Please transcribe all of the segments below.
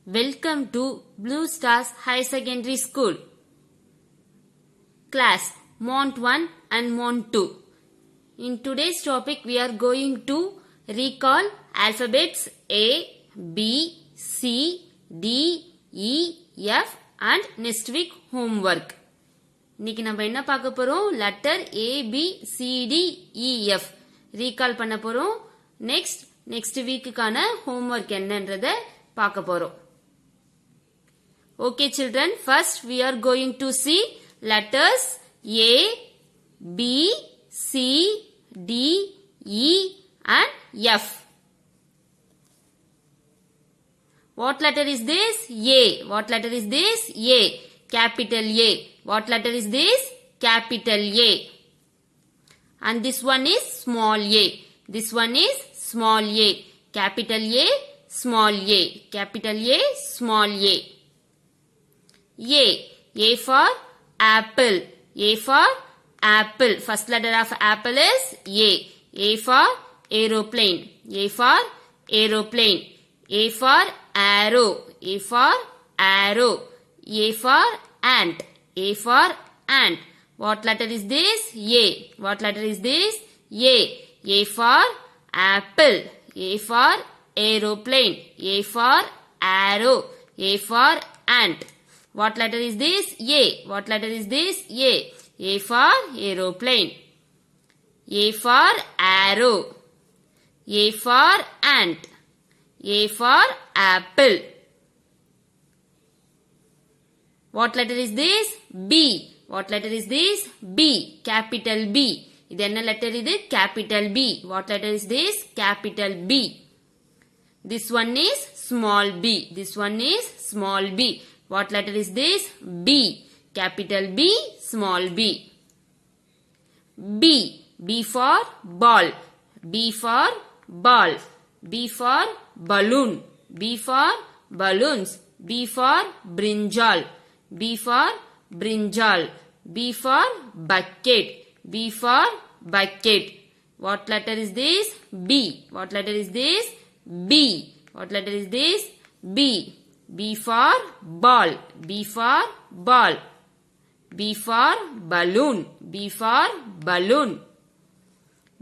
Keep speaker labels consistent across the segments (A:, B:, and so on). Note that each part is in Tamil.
A: Welcome to Blue Stars High Secondary School. Class Mont 1 and Mont 2. In today's topic we are going to recall alphabets A, B, C, D, E, F and next week homework. இன்னைக்கு நம்ம என்ன பார்க்க போறோம் letter A B C D E F recall பண்ண போறோம் நெக்ஸ்ட் வீக்குக்கான ஹோம்வொர்க் என்னன்றத பார்க்க போறோம். Okay children, first we are going to see letters A, B, C, D, E and F. What letter is this? A. What letter is this? A. Capital A. What letter is this? Capital A. And this one is small a. This one is small a. Capital A, small a. Capital A, small a. A. A for apple. A for apple. First letter of apple is A. A for aeroplane. A for aeroplane. A for arrow. A for arrow. A for ant. A for ant. What letter is this? A. What letter is this? A. A for apple. A for aeroplane. A for arrow. A for ant. What letter is this? A. What letter is this? A. A for aeroplane. A for arrow. A for ant. A for apple. What letter is this? B. What letter is this? B. Capital B. இது என்ன letter இது? Capital B. What letter is this? Capital B. This one is small b. This one is small b. What letter is this? B. Capital B. Small b. B. B for ball. B for ball. B for balloon. B for balloons. B for brinjal. B for brinjal. B for bucket. B for bucket. What letter is this? B. What letter is this? B. What letter is this? B. B for ball. B for ball. B for balloon. B for balloon.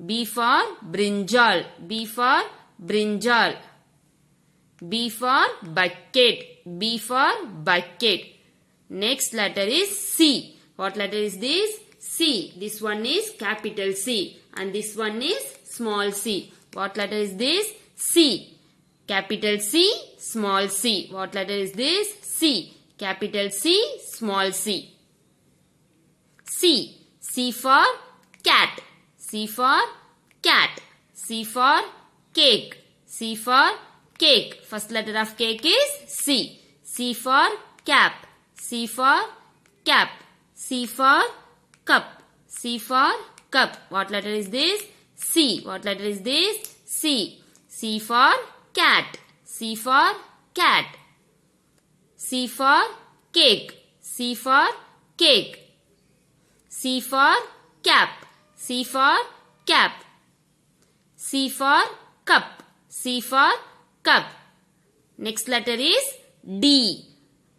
A: B for brinjal. B for brinjal. B for bucket. B for bucket. Next letter is C. What letter is this? C. This one is capital C. And this one is small c. What letter is this? C. Capital C, small c. What letter is this? C. Capital C, small c. C. C for cat. C for cat. C for cake. C for cake. First letter of cake is C. C for cap. C for cap. C for cup. C for cup. What letter is this? C. What letter is this? C. C for cat. C for cat. C for cake. C for cake. C for cap. C for cap. C for cup. C for cup. Next letter is D.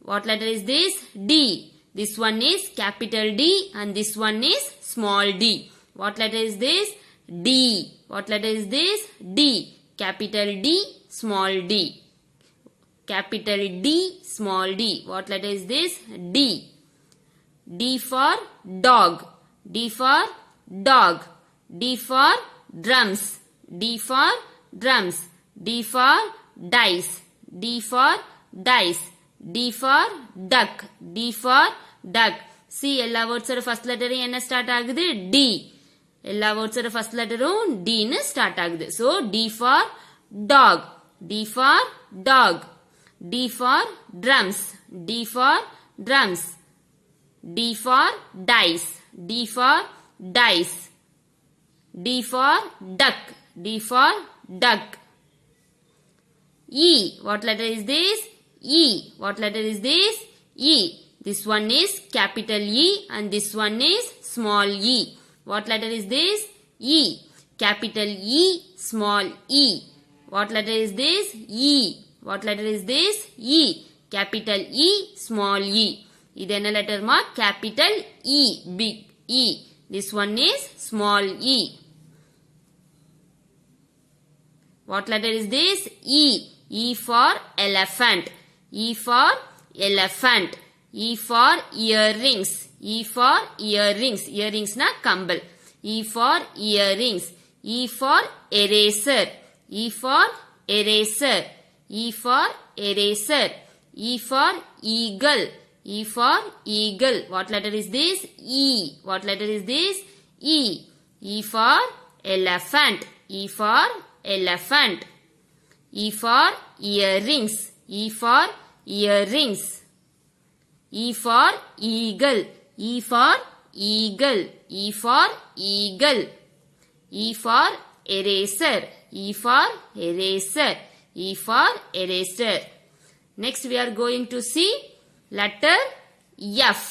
A: What letter is this? D. This one is capital D and this one is small d. What letter is this? D. What letter is this? D. Capital D, small d. Capital D, small d. What letter is this? D. D for dog. D for dog. D for drums. D for drums. D for dice. D for dice. D for duck. D for duck. See, எல்லா வேர்ட்ஸோட ஃபர்ஸ்ட் லெட்டரும் என்ன ஸ்டார்ட் ஆகுது? D. எல்லா வேர்ட்ஸோட ஃபர்ஸ்ட் லெட்டரும் D ன்னு ஸ்டார்ட் ஆகுது. So, D for dog. D for dog. D for drums. D for drums. D for dice. D for dice. D for duck. D for duck. E. What letter is this? E. What letter is this? E. This one is capital E and this one is small e. What letter is this? E. Capital E, small e. What letter is this? E. What letter is this? E. Capital E, small e. இது என்ன letterமா? Capital E, big E. This one is small e. What letter is this? E. E for elephant. E for elephant. E for earrings. E for earrings. Earrings na kambal. E for earrings. E for eraser. E for eraser. E for eraser. E for eagle. E for eagle. What letter is this? E. What letter is this? E. E for elephant. E for elephant. E for earrings. E for earrings. E for eagle. E for eagle. E for eagle. E for eraser. E for eraser. E for eraser. Next we are going to see letter F.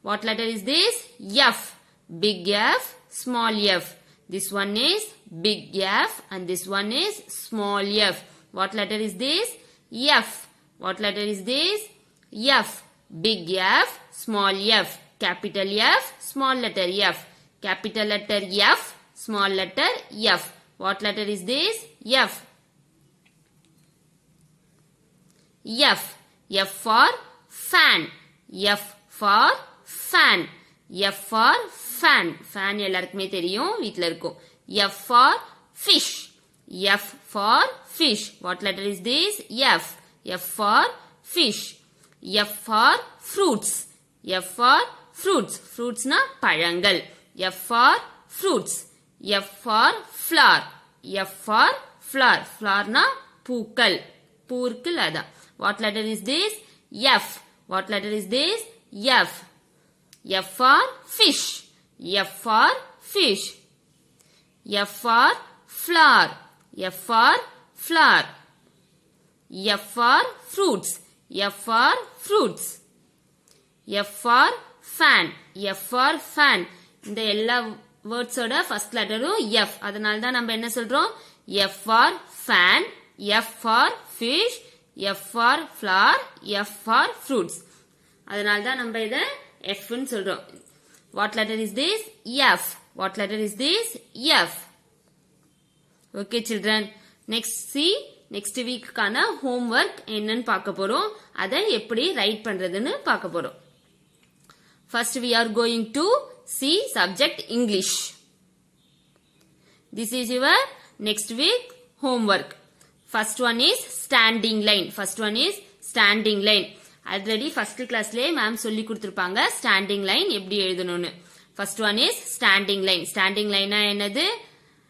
A: What letter is this? F. Big F, small f. This one is big F and this one is small f. What letter is this? F. What letter is this? F. Big F, small f. Capital F, small letter f. Capital letter F, small letter f. What letter is this? F. F. F for fan. F for fan. F for fan. Fan எல்லாருக்குமே தெரியும் வீட்ல இருக்கும். F for fish. F for fish. What letter is this? F. F for fish. F for fruits. F for fruits. Fruits na பழங்கள். F for fruits. F for flower. F for flower. Flower na பூக்கள். பூர்க்குல அதான். What letter is this? F. What letter is this? F. F for fish. F for fish. F for flower. F for flower. F for fruits. F for fruits. F for fan. F for fan. இந்த எல்லா வேர்ட்ஸோட ஃபர்ஸ்ட் லெட்டரும் F. அதனால தான் நம்ம என்ன சொல்றோம்? F for fan. F for fish. F for flower. F for fruits. அதனால தான் நம்ம இத F ன்னு சொல்றோம். What letter is this? F. What letter is this? F. Okay children. Next see next week கான homework என்னன்னு பார்க்க போறோம். அதை எப்படி ரைட் பண்றதுன்னு பார்க்க போறோம். First we are going to see subject English. This is your next week homework. First one is standing line. First one is standing line. Already first class Leh ma'am சொல்லி கொடுத்திருப்பாங்க standing line எப்படி எழுதணும்னு. First one is standing line. Standing line என்னது?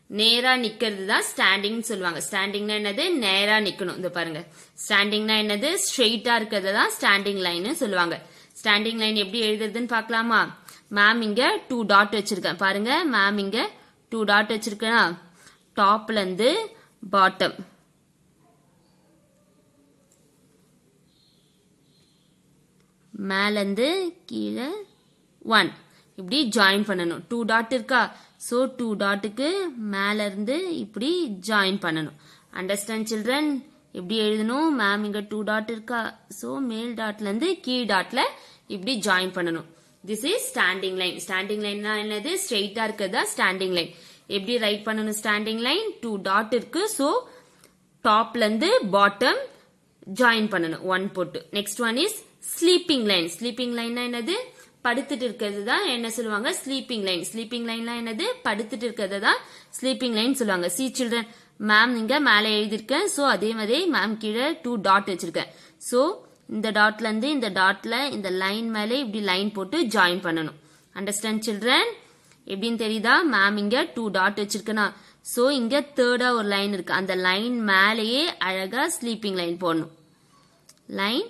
A: நேரா நிக்கிறது தான் ஸ்டாண்டிங் சொல்லுவாங்க. ஸ்டாண்டிங்னா என்னது? நேரா நிக்கணும். இந்த பாருங்க. ஸ்டாண்டிங்னா என்னது? ஸ்ட்ரெயிட்டா இருக்கிறது தான் ஸ்டாண்டிங் லைன் சொல்லுவாங்க. ஸ்டாண்டிங் லைன் எப்படி எழுதுறதுன்னு பார்க்கலாமா? மேம் இங்க 2 டாட் வச்சிருக்கேன். பாருங்க மேம் இங்க 2 டாட் வச்சிருக்கேனா? டாப்ல இருந்து பாட்டம். மேல இருந்து கீழே 1 இப்படி ஜாயின் பண்ணணும். 2 டாட் இருக்கா? சோ 2 டாட்டுக்கு மேல இருந்து இப்படி ஜாயின் பண்ணணும். Understand children? எப்படி எழுதணும்? மேம் இங்க 2 டாட் இருக்கா? சோ மேல் டாட்ல இருந்து கீழ் டாட்ல இப்படி ஜாயின் பண்ணணும். This is standing line. Standing லைன்னா என்னது? ஸ்ட்ரெயிட்டா இருக்கிறதா ஸ்டாண்டிங் லைன். எப்படி ரைட் பண்ணணும் ஸ்டாண்டிங் லைன்? 2 டாட் இருக்கு. சோ டாப்ல இருந்து பாட்டம் ஜாயின் பண்ணணும் 1 போட்டு. Next one is sleeping line. Sleeping லைன்னா என்னது? படுத்துட்டு இருக்கிறது தான் என்ன சொல்லுவாங்க? Sleeping line. ஸ்லீப்பிங் லைன்னா என்னது? படுத்துட்டு இருக்கிறது தான் ஸ்லீப்பிங் லைன் சொல்லுவாங்க. சி சில்ட்ரன், மேம் இங்க மேல எழுதிருக்கேன். சோ அதே மாதிரி மேம் கீழே 2 டாட் வச்சிருக்கேன். சோ இந்த டாட்ல இருந்து இந்த டாட்ல இந்த லைன் மேல இப்படி லைன் போட்டு ஜாயின் பண்ணணும். Understand children? எப்படின்னு தெரியுதா? மேம் இங்க 2 டாட் வச்சிருக்கேனா? சோ இங்க தேர்டா ஒரு லைன் இருக்கு. அந்த லைன் மேலேயே அழகா ஸ்லீப்பிங் லைன் போடணும். லைன்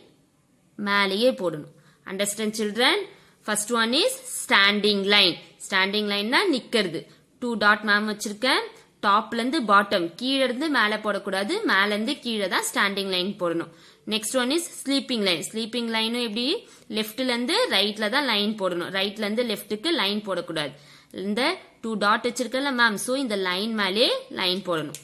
A: மேலேயே போடணும். Understand children? First one is standing line. Standing line na நிக்கிறது. 2 டாட் மேம் வச்சிருக்கேன். டாப்ல இருந்து பாட்டம், கீழ இருந்து மேல போடக்கூடாது, மேல இருந்து கீழே தான் ஸ்டாண்டிங் லைன் போடணும். Next one is sleeping line. Sleeping லைனும் எப்படி? லெஃப்ட்ல இருந்து ரைட்ல தான் லைன் போடணும். ரைட்ல இருந்து லெஃப்ட்டுக்கு லைன் போடக்கூடாது. இந்த 2 டாட் வச்சிருக்கல மேம், சோ இந்த லைன் மேலே லைன் போடணும்.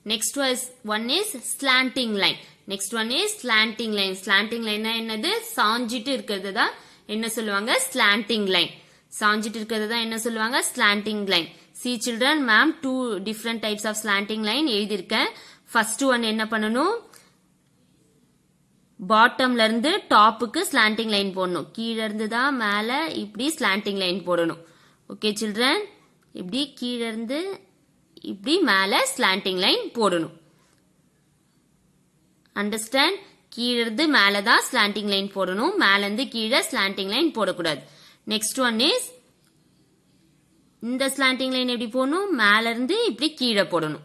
A: Next one is slanting line. Next one is slanting line. Slanting line என்னது சாஞ்சிட்டு இருக்கிறது தான் என்ன சொல்லுவாங்க slanting line. சாஞ்சிட்டு இருக்கிறது தான் என்ன சொல்லுவாங்க slanting line. See children, ma'am two different types of slanting line எழுதியிருக்கேன். First one என்ன பண்ணணும், பாட்டம்ல இருந்து டாப்புக்கு ஸ்லாண்டிங் லைன் போடணும். கீழே இருந்து தான் மேல இப்படி ஸ்லாண்டிங் லைன் போடணும். ஓகே சில்ட்ரன், இப்படி கீழே இருந்து இப்படி மேல ஸ்லாண்டிங் லைன் போடணும். அண்டர்ஸ்டாண்ட்? கீழே இருந்து மேல தான் ஸ்லாண்டிங் லைன் போடணும், மேல இருந்து கீழே ஸ்லாண்டிங் லைன் போடக்கூடாது. நெக்ஸ்ட் ஒன் இஸ் இந்த ஸ்லாண்டிங் லைன் எப்படி போடணும், மேல இருந்து இப்படி கீழே போடணும்.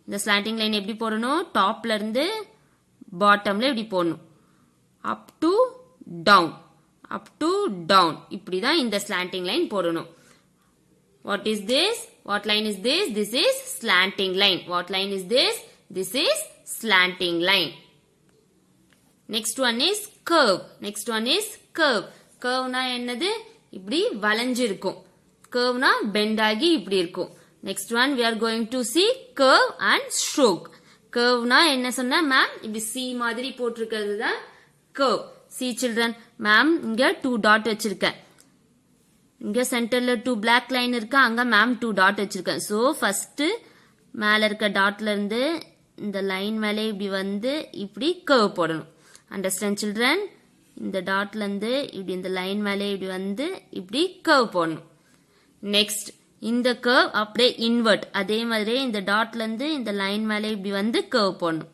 A: இந்த ஸ்லாண்டிங் லைன் எப்படி போடணும், டாப்ல இருந்து பாட்டம்ல இப்படி போடணும். Up to down, up to down, இப்படிதான் இந்த ஸ்லாண்டிங் லைன் போடணும். What is this? What line is this? This is slanting line. What line is this? This is slanting line. Next one is curve. Next one is curve. Curve na என்னது, இப்படி வளைஞ்சு இருக்கும். Curve na bend ஆகி இப்படி இருக்கும். Next one we are going to see curve and stroke. Curve na என்ன சொன்னா மேம், இப்படி C மாதிரி போட்டிருக்கிறது தான் curve. See children, மேம் இங்க 2 டாட் வச்சிருக்கேன். இங்க சென்டர்ல 2 black லைன் இருக்கு, அங்க மேம் 2 டாட் வச்சிருக்கேன். சோ ஃபர்ஸ்ட் மேல இருக்க டாட்ல இருந்து இந்த லைன் மேலே இப்படி வந்து இப்படி கர்வ் போடணும். Understand children? இந்த டாட்ல இருந்து இப்படி இந்த லைன் மேலே இப்படி வந்து இப்படி கர்வ் போடணும். நெக்ஸ்ட் இந்த கர்வ் அப்படியே இன்வெர்ட், அதே மாதிரி இந்த டாட்ல இருந்து இந்த லைன் மேலே இப்படி வந்து கர்வ் போடணும்.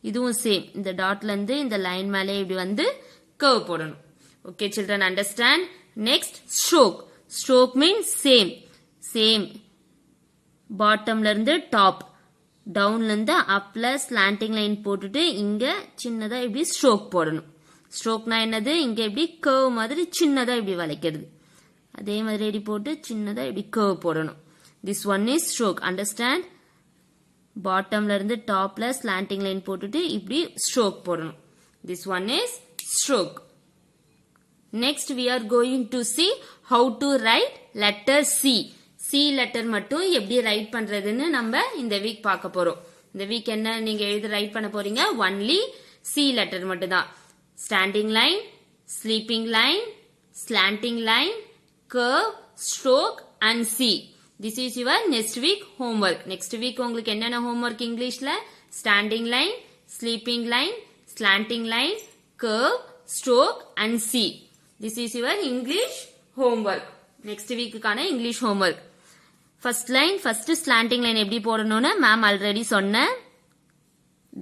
A: இதுவும் சேம், இந்த டாட்ல இருந்து இந்த லைன் மேலே இப்படி வந்து கர்வ் போடணும். Okay children, understand? Next, stroke. Stroke means same. Same. Bottomல இருந்து top, downல இருந்து upல slanting line போட்டுட்டு இங்க சின்னதா இப்படி stroke போடணும். Strokeனா என்னது, இங்க இப்படி curve மாதிரி சின்னதா இப்படி வளைக்கிறது. அதே மாதிரி இப்படி போட்டு சின்னதா இப்படி curve போடணும். This one is stroke. Understand? Bottomல இருந்து topல slanting line போட்டுட்டு இப்படி stroke போடணும். This one is stroke. Next we are going to see how to write letter C. C letter மட்டும் எப்படி ரைட் பண்றதுன்னு நம்ம இந்த வீக் பார்க்க போறோம். இந்த வீக் என்ன நீங்க எழுதி ரைட் பண்ண போறீங்க, only C letter மட்டும் தான். Standing line, sleeping line, slanting line, curve, stroke and C. This is your next week homework. Next week உங்களுக்கு என்னென்ன homework இங்கிலீஷ்ல, standing line, sleeping line, slanting line, curve, stroke and C. This is your English homework. Next week கான English homework. First line, first slanting line எப்படி போடணும்னு மேம் ஆல்ரெடி சொன்னேன்.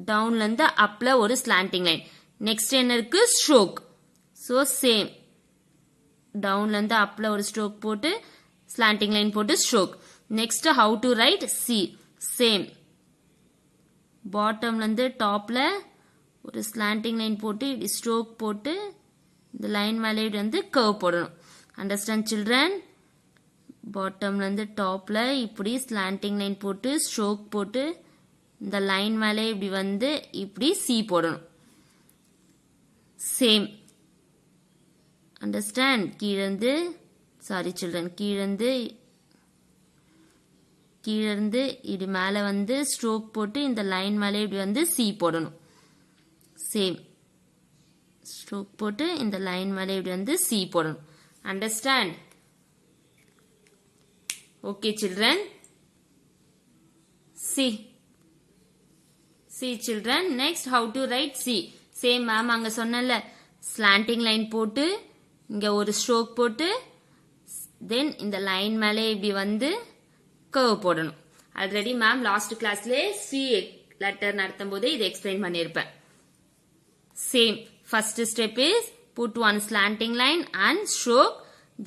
A: டவுன்ல இருந்து அப்ல ஒரு slanting line. நெக்ஸ்ட் என்ன இருக்கு, stroke. So same. டவுன்ல இருந்து அப்ல ஒரு stroke போட்டு slanting line போட்டு stroke. Next how to write C. Same. பாட்டம்ல இருந்து டாப்ல ஒரு slanting line போட்டு இப்படி stroke போட்டு இந்த லைன் மேலே வந்து கர்வ் போடணும். Understand children? பாட்டம்ல இருந்து டாப்ல இப்படி ஸ்லாண்டிங் லைன் போட்டு ஸ்ட்ரோக் போட்டு இந்த லைன் மேலே இப்படி வந்து இப்படி சி போடணும். சேம். அண்டர்ஸ்டாண்ட்? கீழேந்து சாரி சில்ட்ரன், கீழேந்து இப்படி மேலே வந்து ஸ்ட்ரோக் போட்டு இந்த லைன் மேலே இப்படி வந்து சி போடணும். சேம். ஸ்ட்ரோக் போட்டு இந்த லைன் மேலே இப்படி வந்து C போடணும். Understand? Okay children. C children. Next how to write C. Same ma'am அங்க சொன்னல, ஸ்லாண்டிங் லைன் போட்டு இங்க ஒரு ஸ்ட்ரோக் போட்டு தென் இந்த லைன் மேலே இப்படி வந்து கர்வ் போடணும். ஆல்ரெடி மேம் லாஸ்ட் கிளாஸ்ல C லெட்டர் நடத்தும் போது இதை எக்ஸ்பிளைன் பண்ணியிருப்பேன். Same. First step is put one slanting line and stroke.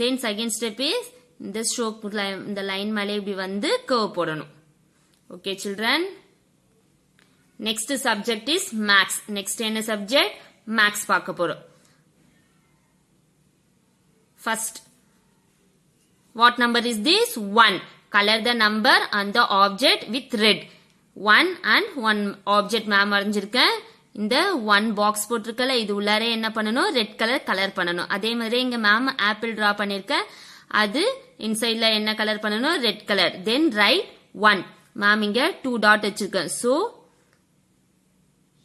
A: Then second step is இந்த stroke இந்த line மேலே இப்படி வந்து curve போடணும். Okay children. Next subject is maths. Next என்ன subject? Maths பார்க்க போறோம். First, what number is this? 1. Color the number on the object with red. 1 and 1 object ma'am வரைஞ்சிருக்கேன். இந்த 1 பாக்ஸ் போட்டிருக்கல, இது உள்ளாரே என்ன பண்ணணும், ரெட் கலர் கலர் பண்ணணும். அதே மாதிரி இங்க மேம் ஆப்பிள் டிரா பண்ணிருக்க, அது இன்சைட்ல என்ன கலர் பண்ணணும், red colour. Then right 1. Ma'am இங்க 2 டாட் வச்சிருக்கேன். ஸோ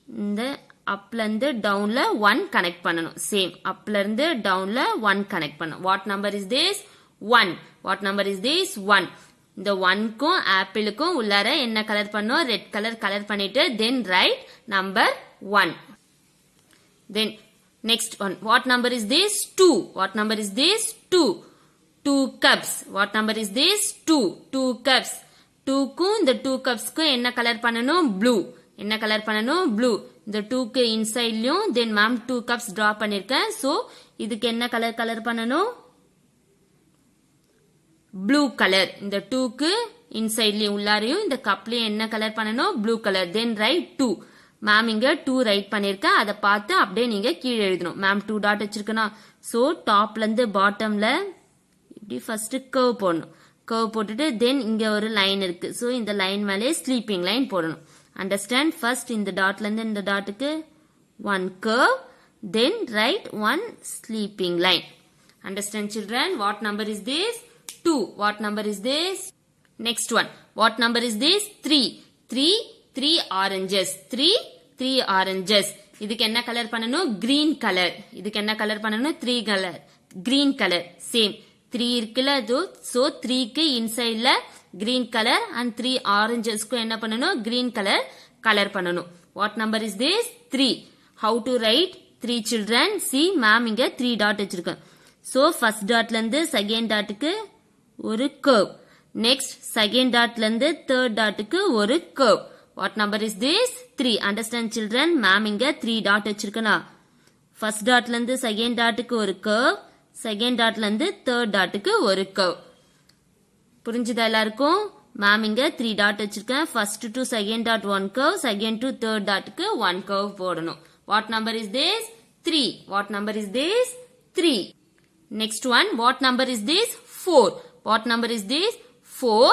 A: இந்த அப்ல இருந்து டவுன்ல 1 கனெக்ட் பண்ணணும். சேம் அப்ல இருந்து டவுன்ல 1 கனெக்ட் பண்ணணும். What number is this? 1. What number is this? 1. இந்த 1க்கும் ஆப்பிளுக்கும் உள்ளார என்ன கலர் பண்ணோம்? ரெட் கலர் பண்ணிட்டு then write number 1. Then next one. What number is this? 2. What number is this? 2. 2 cups. What number is this? 2. 2 cups. 2க்கும் இந்த 2 cupsக்கும் என்ன கலர் பண்ணணும்? blue. என்ன கலர் பண்ணணும்? blue. இந்த 2க்கு இன்சைட்லயும் தென் மேம் 2 cups draw பண்ணிருக்கேன். சோ இதுக்கு என்ன கலர் பண்ணணும்? blue colour. இந்த 2க்கு இன்சைட்லயும் உள்ளாரையும் இந்த கப்லயும் என்ன கலர் பண்ணணும்? blue colour. Then write 2. Ma'am இங்க 2 ரைட் பண்ணிருக்கேன். அதை பார்த்து அப்படியே நீங்க கீழே எழுதணும். மேம் 2 டாட் வச்சிருக்கணும். சோ டாப்ல இருந்து பாட்டம்ல இப்படி ஃபர்ஸ்ட் கர்வ் போடணும். கர்வ் போட்டுட்டு தென் இங்க ஒரு லைன் இருக்கு. சோ இந்த லைன் மேலே ஸ்லீப்பிங் லைன் போடணும். அண்டர்ஸ்டாண்ட்? ஃபர்ஸ்ட் இந்த டாட்ல இருந்து இந்த டாட்டுக்கு 1 curve then right 1 sleeping line. Understand children? What number is this? 2. What number is this? Next one. What number is this? 3. 3 oranges. 3 oranges. இதுக்கு என்ன கலர் பண்ணணும்? green colour. இதுக்கு என்ன கலர் பண்ணணும்? 3 கலர் green கலர். சேம் 3 இருக்குல்ல, சோ 3க்கு இன்சைட்ல green கலர் அண்ட் 3 orangesக்கு என்ன பண்ணணும்? green கலர் பண்ணணும். What number is this? 3. how to write 3 children? see ma'am இங்க 3 டாட் வச்சிருக்கேன். சோ ஃபர்ஸ்ட் டாட்ல இருந்து செகண்ட் டாட்டுக்கு ஒரு கர்வ். நெக்ஸ்ட் செகண்ட் டாட்ல இருந்து தேர்ட் டாட்டுக்கு ஒரு curve. What number is this? 3. Understand children? Ma'am இங்க 3 டாட் வச்சிருக்கணும். ஃபர்ஸ்ட் டாட்ல இருந்து செகண்ட் டாட்டுக்கு ஒரு கர்வ், செகண்ட் டாட்ல இருந்து தேர்ட் டாட்டுக்கு ஒரு கர்வ். புரிஞ்சுதா எல்லாருக்கும்? மேம் இங்க 3 டாட் வச்சிருக்கேன். First to second dot 1 curve, second to third டாட்டுக்கு 1 கர்வ் போடணும். What number is this? 3. What number is this? 3. Next one. What number is this? 4. What number is this? 4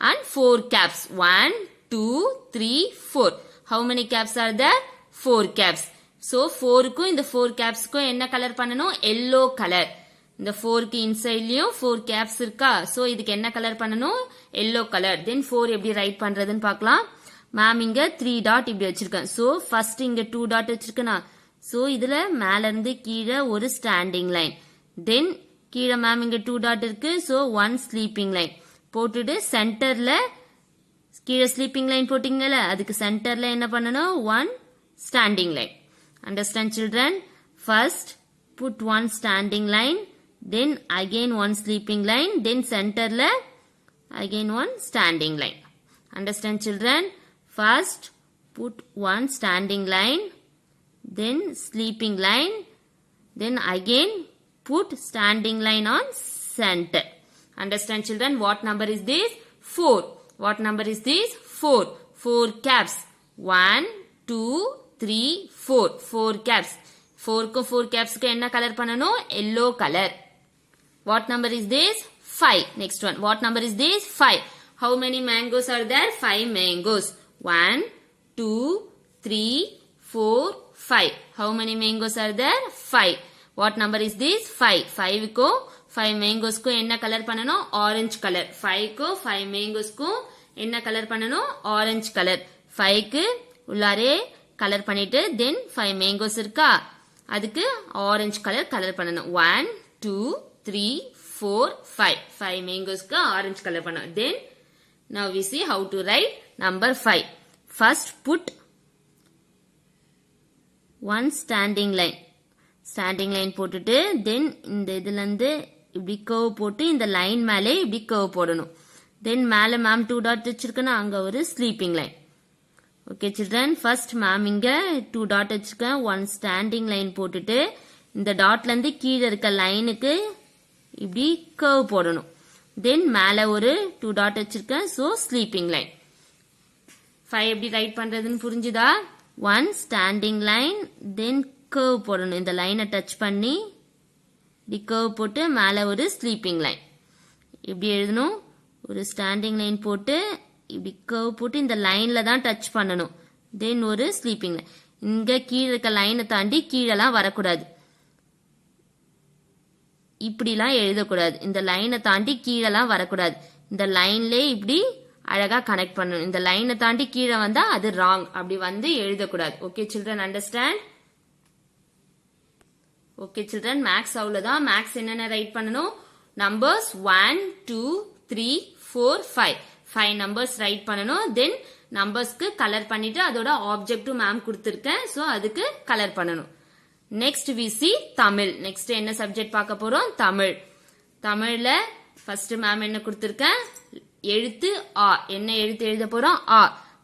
A: and 4 caps. 1 2 3 4. How many caps are there? 4 caps. So 4க்கும் இந்த 4 capsக்கும் என்ன கலர் பண்ணணும்? yellow colour. இந்த 4க்கு இன்சைட்லயும் 4 caps இருக்கா? சோ இதுக்கு என்ன கலர் பண்ணணும்? yellow colour. தென் 4 எப்படி ரைட் பண்றதுன்னு பார்க்கலாம். மேம் இங்க 3 டாட் இப்படி வச்சிருக்கேன். சோ ஃபர்ஸ்ட் இங்க 2 டாட் வச்சிருக்கேனா? சோ இதுல மேல இருந்து கீழே ஒரு ஸ்டாண்டிங் லைன். தென் கீழே மேம் இங்க 2 டாட் இருக்கு. சோ 1 ஸ்லீப்பிங் லைன் போட்டுட்டு சென்டர்ல கீழே ஸ்லீப்பிங் லைன் போட்டீங்கல்ல, அதுக்கு சென்டர்ல என்ன பண்ணணும்? 1 standing line. Understand children? First put 1 standing line, then again 1 sleeping line, then சென்டர்ல again 1 standing line. Understand children? First put 1 standing line, then sleeping line, then again put standing line on center. Understand children? What number is this? 4. What number is this? 4. 4 caps. 1 2 3 4. 4 caps. 4 को 4 caps को enna color panano? Yellow color. What number is this? 5. Next one. What number is this? 5. How many mangoes are there? 5 mangoes. 1 2 3 4 5. How many mangoes are there? 5. What number is this? 5. 5 को 5 mangoes को என்ன கலர் பண்ணனும்? orange colour. 5 को 5 mangoes को என்ன கலர் பண்ணனும்? orange colour. 5 க்கு உள்ளாரே கலர் பண்ணிட்டு then 5 mangoes இருக்கா? அதுக்கு orange கலர் பண்ணனும். 1 2 3 4 5. 5 mangoes க்கு orange கலர் பண்ணனும். Then now we see how to write number 5. First put one standing line. Standing line போட்டுட்டு தென் இந்த இதுல இருந்து இப்படி கர்வ் போட்டு இந்த லைன் மேலே இப்படி கர்வ் போடணும். தென் மேல மேம் 2 டாட் வச்சிருக்கேன், அங்க ஒரு sleeping line. Okay children? First ma'am இங்க 2 டாட் வச்சிருக்கேன், 1 ஸ்டாண்டிங் லைன் போட்டுட்டு இந்த டாட்ல இருந்து கீழே இருக்க லைனுக்கு இப்படி கர்வ் போடணும். தென் மேல ஒரு 2 டாட் வச்சிருக்கேன், சோ ஸ்லீப்பிங் லைன். 5 எப்படி ரைட் பண்றதுன்னு புரிஞ்சுதா? 1 ஸ்டாண்டிங் லைன், தென் கர்வ் போடணும். இந்த லைனை டச் பண்ணி இப்படி கர்வ் போட்டு மேல ஒரு ஸ்லீப்பிங் லைன். இப்படி எழுதணும். ஒரு ஸ்டாண்டிங் லைன் போட்டு இப்படி கர்வ் போட்டு இந்த லைன்ல தான் டச் பண்ணணும். தென் ஒரு ஸ்லீப்பிங் லைன். இங்க கீழே இருக்க லைனை தாண்டி கீழெல்லாம் வரக்கூடாது. இப்படிலாம் எழுதக்கூடாது. இந்த லைனை தாண்டி கீழெல்லாம் வரக்கூடாது. இந்த லைன்ல இப்படி அழகா கனெக்ட் பண்ணணும். இந்த லைனை தாண்டி கீழே வந்தா அது ராங், அப்படி வந்து எழுதக்கூடாது. Okay children, understand? Okay children, maths அவ்வளவுதான். மேக்ஸ் என்னென்ன ரைட் பண்ணணும்? நம்பர்ஸ் 1 2 3 4 5 5 நம்பர்ஸ் ரைட் பண்ணணும். தென் நம்பர்ஸ்க்கு கலர் பண்ணிட்டு அதோட ஆப்ஜெக்டும் மேம் கொடுத்திருக்கேன், சோ அதுக்கு கலர் பண்ணணும். Next we see Tamil. Next என்ன சப்ஜெக்ட் பார்க்க போறோம்? தமிழ். தமிழ்ல ஃபர்ஸ்ட் மேம் என்ன கொடுத்திருக்கேன்? எழுத்து ஆ. என்ன எழுத்து எழுத போறோம்? ஆ.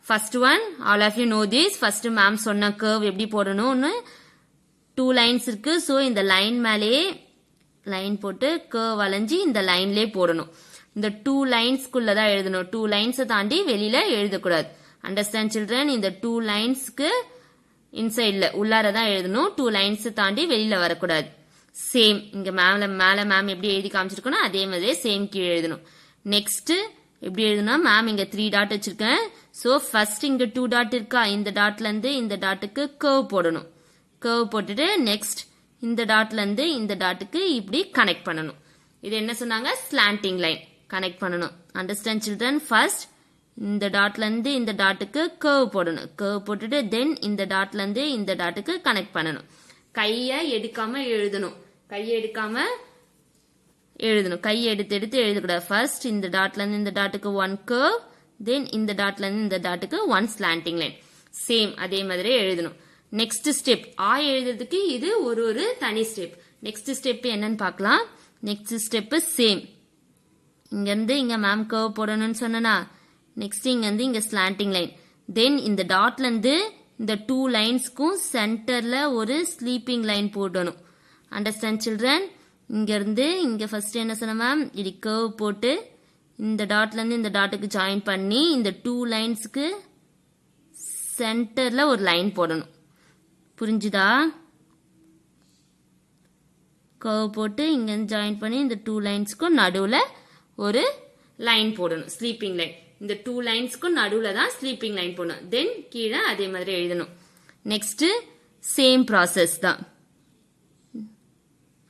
A: First one, all of you know this. First ma'am சொன்ன கர்வ் எப்படி போடணும்னு 2 லைன்ஸ் இருக்கு. சோ இந்த லைன் மேலேயே லைன் போட்டு கர்வ் வளைஞ்சி இந்த லைன்லயே போடணும். இந்த 2 லைன்ஸ்குள்ளதான் எழுதணும். 2 லைன்ஸ் தாண்டி வெளியில எழுதக்கூடாது. Understand children? இந்த 2 லைன்ஸ்க்கு இன்சைட்ல உள்ளாரதான் எழுதணும். 2 லைன்ஸ் தாண்டி வெளியில வரக்கூடாது. சேம் இங்க மேல மேம் எப்படி எழுதி காமிச்சிருக்கணும் அதே மாதிரி சேம் கீழே எழுதணும். நெக்ஸ்ட் எப்படி எழுதணும்? மேம் இங்க 3 டாட் வச்சிருக்கேன். சோ ஃபர்ஸ்ட் இங்க 2 டாட் இருக்கா, இந்த டாட்ல இருந்து இந்த டாட்டுக்கு கர்வ் போடணும். கர்வ் போட்டுட்டு நெக்ஸ்ட் இந்த டாட்ல இருந்து இந்த டாட்டுக்கு இப்படி கனெக்ட் பண்ணணும். இது என்ன சொன்னாங்க? ஸ்லாண்டிங் லைன் கனெக்ட் பண்ணணும். Understand children? ஃபர்ஸ்ட் இந்த டாட்ல இருந்து இந்த டாட்டுக்கு கர்வ் போடணும். கர்வ் போட்டுட்டு தென் இந்த டாட்ல இருந்து இந்த டாட்டுக்கு கனெக்ட் பண்ணணும். கையை எடுக்காம எழுதணும். கையை எடுக்காம எழுதணும். கையை எடுத்து எடுத்து எழுதக்கூடாது. ஃபர்ஸ்ட் இந்த டாட்ல இருந்து இந்த டாட்டுக்கு 1 கர்வ், தென் இந்த டாட்ல இருந்து இந்த டாட்டுக்கு 1 ஸ்லாண்டிங் லைன். சேம் அதே மாதிரி எழுதணும். நெக்ஸ்ட் ஸ்டெப் ஆ எழுதுறதுக்கு இது ஒரு தனி ஸ்டெப். நெக்ஸ்ட் ஸ்டெப் என்னன்னு பார்க்கலாம். Next step same. இங்க இருந்து இங்க மேம் கர்வ் போடணும்னு சொன்னா, நெக்ஸ்ட் இங்க இருந்து இங்க ஸ்லாண்டிங் லைன். தென் இந்த டாட்ல இருந்து இந்த 2 லைன்ஸ்க்கும் சென்டர்ல ஒரு ஸ்லீப்பிங் லைன் போடணும். Understand children? இங்க இருந்து இங்க ஃபர்ஸ்ட் என்ன சொன்ன மேம்? இது கர்வ் போட்டு இந்த டாட்ல இருந்து இந்த டாட்டுக்கு ஜாயின் பண்ணி இந்த 2 லைன்ஸ்க்கு சென்டர்ல ஒரு லைன் போடணும். புரிஞ்சுதா? கர்வ் போட்டு இங்க ஜாயின் பண்ணி இந்த 2 லைன்ஸ்க்கும் நடுவுல ஒரு லைன் போடணும், ஸ்லீப்பிங் லைன். இந்த 2 லைன்ஸ்க்கும் நடுவுல தான் ஸ்லீப்பிங் லைன் போடணும். தென் கீழே அதே மாதிரி எழுதணும். நெக்ஸ்ட் சேம் ப்ராசஸ் தான்.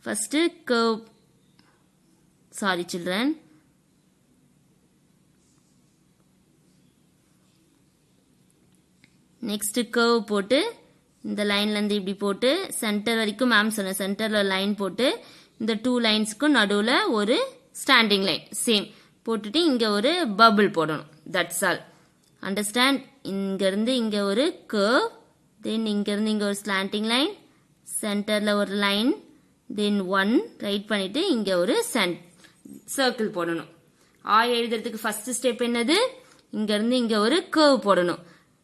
A: First curve, sorry children, next curve போட்டு இந்த லைன்ல இருந்து இப்படி போட்டு சென்டர் வரைக்கும் மேம் சொன்ன சென்டர்ல லைன் போட்டு இந்த 2 லைன்ஸ்க்கும் நடுவுல ஒரு ஸ்டாண்டிங் லைன் சேம் போட்டுட்டு இங்க ஒரு பபிள் போடணும். That's all. அண்டர்ஸ்டாண்ட்? இங்க இருந்து இங்க ஒரு கர்வ், தென் இங்க இருந்து இங்க ஒரு ஸ்லாண்டிங் லைன், சென்டர்ல ஒரு லைன், தென் 1 ரைட் பண்ணிட்டு இங்க ஒரு சர்க்கிள் போடணும். ஆ எழுதுறதுக்கு ஃபர்ஸ்ட் ஸ்டெப் என்னது? இங்க இருந்து இங்க ஒரு கர்வ் போடணும்.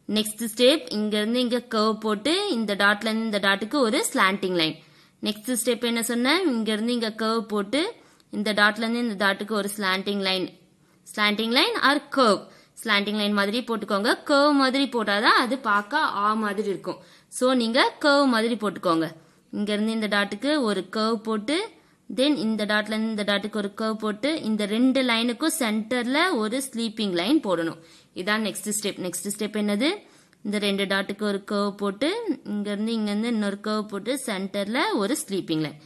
A: நெக்ஸ்ட் ஸ்டெப் இங்க இருந்து இங்க கர்வ் போட்டு இந்த டாட்ல இருந்து இந்த டாட்டுக்கு ஒரு ஸ்லாண்டிங் லைன். நெக்ஸ்ட் ஸ்டெப் என்ன சொன்னேன்? இங்க இருந்து இங்க கர்வ் போட்டு இந்த டாட்ல இருந்து இந்த டாட்டுக்கு ஒரு slanting line. Slanting line or curve. Slanting line மாதிரி போட்டுக்கோங்க. கர்வ் மாதிரி போட்டாதான் அது பார்க்க ஆ மாதிரி இருக்கும். சோ நீங்க கர்வ் மாதிரி போட்டுக்கோங்க. இங்க இருந்து இந்த டாட்டுக்கு ஒரு கர்வ் போட்டு தென் இந்த டாட்ல இருந்து இந்த டாட்டுக்கு ஒரு கர்வ் போட்டு இந்த 2 லைனுக்கும் சென்டர்ல ஒரு ஸ்லீப்பிங் லைன் போடணும். இதான் நெக்ஸ்ட் ஸ்டெப். நெக்ஸ்ட் ஸ்டெப் என்னது? இந்த 2 டாட்டுக்கு ஒரு கர்வ் போட்டு இங்க இருந்து இன்னொரு கர்வ் போட்டு சென்டர்ல ஒரு ஸ்லீப்பிங் லைன்.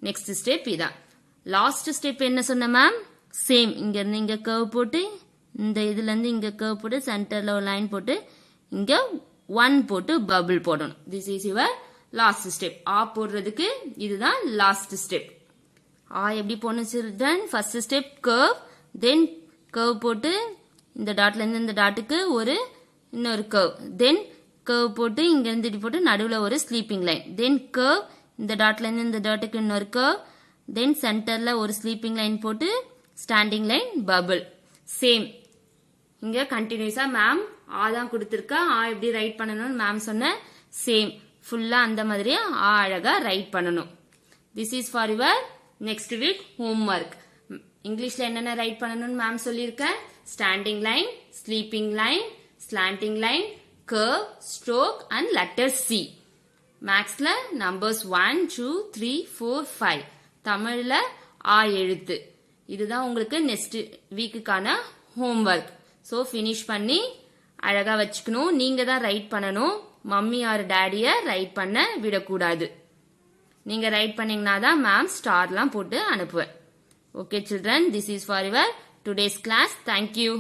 A: நெக்ஸ்ட் ஸ்டெப் இதான். லாஸ்ட் ஸ்டெப் என்ன சொன்ன மேம்? சேம் இங்க இருந்து இங்க கர்வ் போட்டு இந்த இதுல இருந்து இங்க கர்வ் போட்டு சென்டர்ல ஒரு லைன் போட்டு இங்க 1 போட்டு பபிள் போடணும். This is your last step. ஆ போடுறதுக்கு இதுதான் லாஸ்ட் ஸ்டெப். ஆ எப்படி போடணும் children? First step curve, then curve போட்டு இந்த டாட்ல இருந்து இந்த டாட்டுக்கு ஒரு இன்னொரு கர்வ், தென் கர்வ் போட்டு இங்க இருந்து இப்படி போட்டு நடுவுல ஒரு ஸ்லீப்பிங் லைன், தென் கர்வ் இந்த டாட்ல இருந்து இந்த டாட்டுக்கு இன்னொரு கர்வ், தென் சென்டர்ல ஒரு ஸ்லீப்பிங் லைன் போட்டு ஸ்டாண்டிங் லைன் பபிள். சேம் இங்க கண்டினியூஸா மேம் ஆ தான் கொடுத்திருக்கா. ஆ எப்படி ரைட் பண்ணணும்னு மேம் சொன்ன சேம் ஃபுல்லா அந்த மாதிரி ஆ அழகா ரைட் பண்ணணும். This is for your next week homework. இங்கிலீஷ்ல என்னென்ன ரைட் பண்ணணும்னு மேம் சொல்லியிருக்கேன். Standing line, sleeping line, slanting line, curve, stroke and letter C. மேக்ஸ்ல நம்பர்ஸ் 1 2 3 4 5. தமிழ்ல ஆ எழுத்து. இதுதான் உங்களுக்கு நெக்ஸ்ட் வீக்குக்கான ஹோம்ஒர்க். ஸோ ஃபினிஷ் பண்ணி அழகா வச்சுக்கணும். நீங்க தான் ரைட் பண்ணணும். மம்மி ஆர் டேடிய ரைட் பண்ண விடக்கூடாது. நீங்க ரைட் பண்ணீங்கன்னா தான் மேம் ஸ்டார்லாம் போட்டு அனுப்புவேன். Okay children, this is for your today's class. Thank you.